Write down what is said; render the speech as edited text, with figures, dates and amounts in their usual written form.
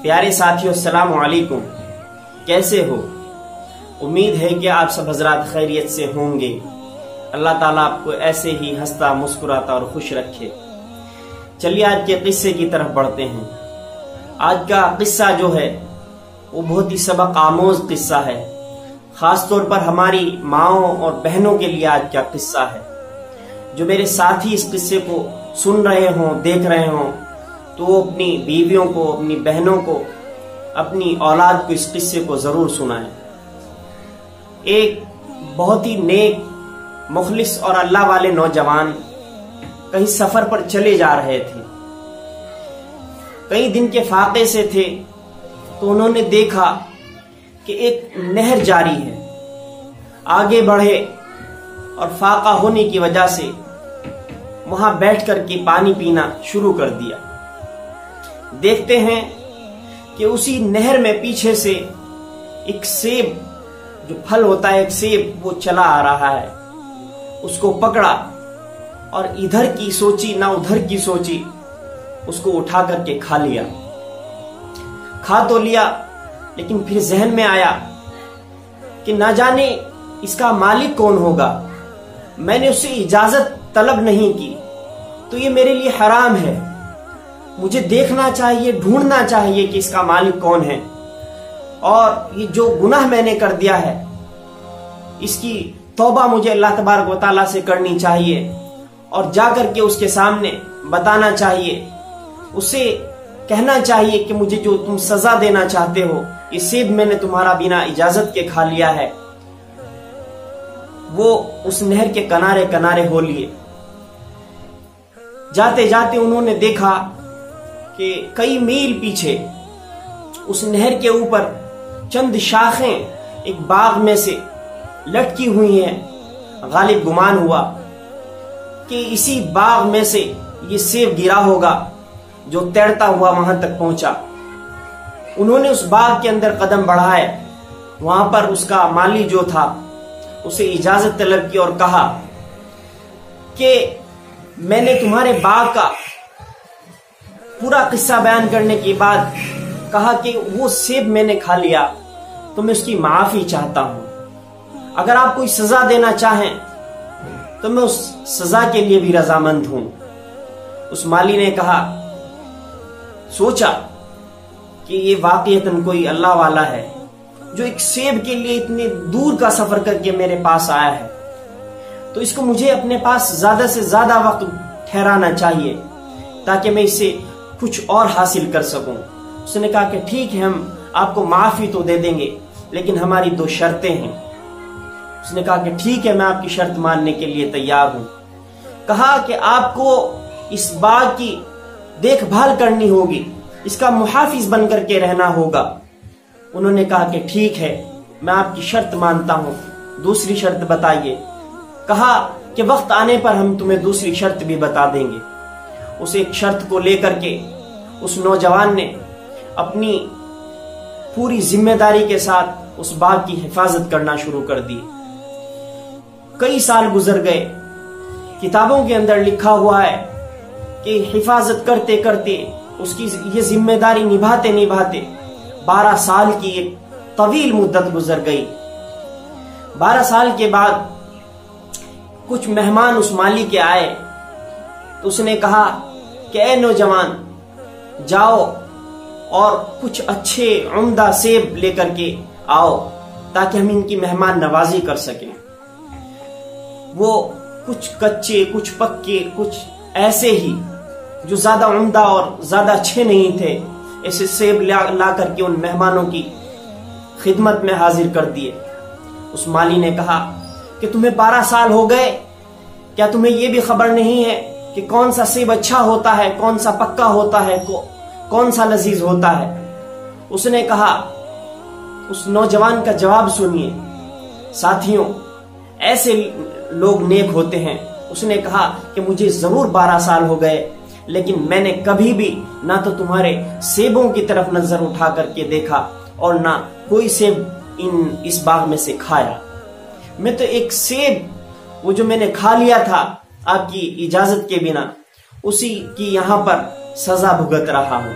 پیارے ساتھیو السلام علیکم، کیسے ہو؟ امید ہے کہ آپ سب حضرات خیریت سے ہوں گے۔ اللہ تعالیٰ آپ کو ایسے ہی ہنستا مسکراتا اور خوش رکھے۔ چلیے آج کے قصے کی طرف بڑھتے ہیں۔ آج کا قصہ جو ہے وہ بہت ہی سبق آموز قصہ ہے، خاص طور پر ہماری ماؤں اور بہنوں کے لیے آج کا قصہ ہے۔ جو میرے ساتھی اس قصے کو سن رہے ہوں، دیکھ رہے ہوں، تو وہ اپنی بیویوں کو، اپنی بہنوں کو، اپنی اولاد کو اس قصے کو ضرور سنائیں۔ ایک بہت ہی نیک، مخلص اور اللہ والے نوجوان کہیں سفر پر چلے جا رہے تھے۔ کئی دن کے فاقے سے تھے تو انہوں نے دیکھا کہ ایک نہر جاری ہے۔ آگے بڑھے اور فاقہ ہونے کی وجہ سے وہاں بیٹھ کر کے پانی پینا شروع کر دیا۔ دیکھتے ہیں کہ اسی نہر میں پیچھے سے ایک سیب، جو پھل ہوتا ہے ایک سیب، وہ چلا آ رہا ہے۔ اس کو پکڑا اور ادھر کی سوچی نہ ادھر کی سوچی، اس کو اٹھا کر کے کھا لیا۔ کھا تو لیا، لیکن پھر ذہن میں آیا کہ نہ جانے اس کا مالک کون ہوگا۔ میں نے اس سے اجازت طلب نہیں کی تو یہ میرے لیے حرام ہے۔ مجھے دیکھنا چاہیے، ڈھونڈنا چاہیے کہ اس کا مالک کون ہے، اور یہ جو گناہ میں نے کر دیا ہے اس کی توبہ مجھے اللہ تبارک و تعالیٰ سے کرنی چاہیے، اور جا کر کے اس کے سامنے بتانا چاہیے، اسے کہنا چاہیے کہ مجھے جو تم سزا دینا چاہتے ہو، یہ سیب میں نے تمہارا بنا اجازت کے کھا لیا ہے۔ وہ اس نہر کے کنارے کنارے ہو لیے۔ جاتے جاتے انہوں نے دیکھا کہ کئی میل پیچھے اس نہر کے اوپر چند شاخیں ایک باغ میں سے لٹکی ہوئی ہیں۔ غالب گمان ہوا کہ اسی باغ میں سے یہ سیب گرا ہوگا جو تیرتا ہوا وہاں تک پہنچا۔ انہوں نے اس باغ کے اندر قدم بڑھائے۔ وہاں پر اس کا مالی جو تھا اسے اجازت طلب کی اور کہا کہ میں نے تمہارے باغ کا پورا قصہ بیان کرنے کے بعد کہا کہ وہ سیب میں نے کھا لیا، تو میں اس کی معافی چاہتا ہوں۔ اگر آپ کوئی سزا دینا چاہیں تو میں اس سزا کے لیے بھی رضامند ہوں۔ اس مالی نے کہا، سوچا کہ یہ واقعتاً کوئی اللہ والا ہے جو ایک سیب کے لیے اتنے دور کا سفر کر کے میرے پاس آیا ہے، تو اس کو مجھے اپنے پاس زیادہ سے زیادہ وقت ٹھہرانا چاہیے تاکہ میں اس سے کچھ اور حاصل کر سکوں۔ اس نے کہا کہ ٹھیک ہے، ہم آپ کو معافی تو دے دیں گے، لیکن ہماری 2 شرطیں ہیں۔ اس نے کہا کہ ٹھیک ہے، میں آپ کی شرط ماننے کے لیے تیار ہوں۔ کہا کہ آپ کو اس باغ کی دیکھ بھال کرنی ہوگی، اس کا محافظ بن کر کے رہنا ہوگا۔ انہوں نے کہا کہ ٹھیک ہے، میں آپ کی شرط مانتا ہوں، دوسری شرط بتائیے۔ کہا کہ وقت آنے پر ہم تمہیں دوسری شرط بھی بتا دیں گے۔ اس ایک شرط کو لے کر کے اس نوجوان نے اپنی پوری ذمہ داری کے ساتھ اس باغ کی حفاظت کرنا شروع کر دی۔ کئی سال گزر گئے۔ کتابوں کے اندر لکھا ہوا ہے کہ حفاظت کرتے کرتے اس کی یہ ذمہ داری نبھاتے نبھاتے 12 سال کی ایک طویل مدت گزر گئی۔ 12 سال کے بعد کچھ مہمان اس مالی کے آئے تو اس نے کہا کہ اے نوجوان، جاؤ اور کچھ اچھے عمدہ سیب لے کر کے آؤ تاکہ ہم ان کی مہمان نوازی کر سکیں۔ وہ کچھ کچے، کچھ پکے، کچھ ایسے ہی جو زیادہ عمدہ اور زیادہ اچھے نہیں تھے، ایسے سیب لا کر کے ان مہمانوں کی خدمت میں حاضر کر دیے۔ اس مالی نے کہا کہ تمہیں 12 سال ہو گئے، کیا تمہیں یہ بھی خبر نہیں ہے کہ کون سا سیب اچھا ہوتا ہے، کون سا پکا ہوتا ہے، کون سا لذیذ ہوتا ہے؟ اس نے کہا، اس نوجوان کا جواب سنیے ساتھیوں، ایسے لوگ نیک ہوتے ہیں۔ اس نے کہا کہ مجھے ضرور 12 سال ہو گئے، لیکن میں نے کبھی بھی نہ تو تمہارے سیبوں کی طرف نظر اٹھا کر کے دیکھا اور نہ کوئی سیب اس باغ میں سے کھایا۔ میں تو ایک سیب وہ جو میں نے کھا لیا تھا آپ کی اجازت کے بنا، اسی کی یہاں پر سزا بھگت رہا ہوں۔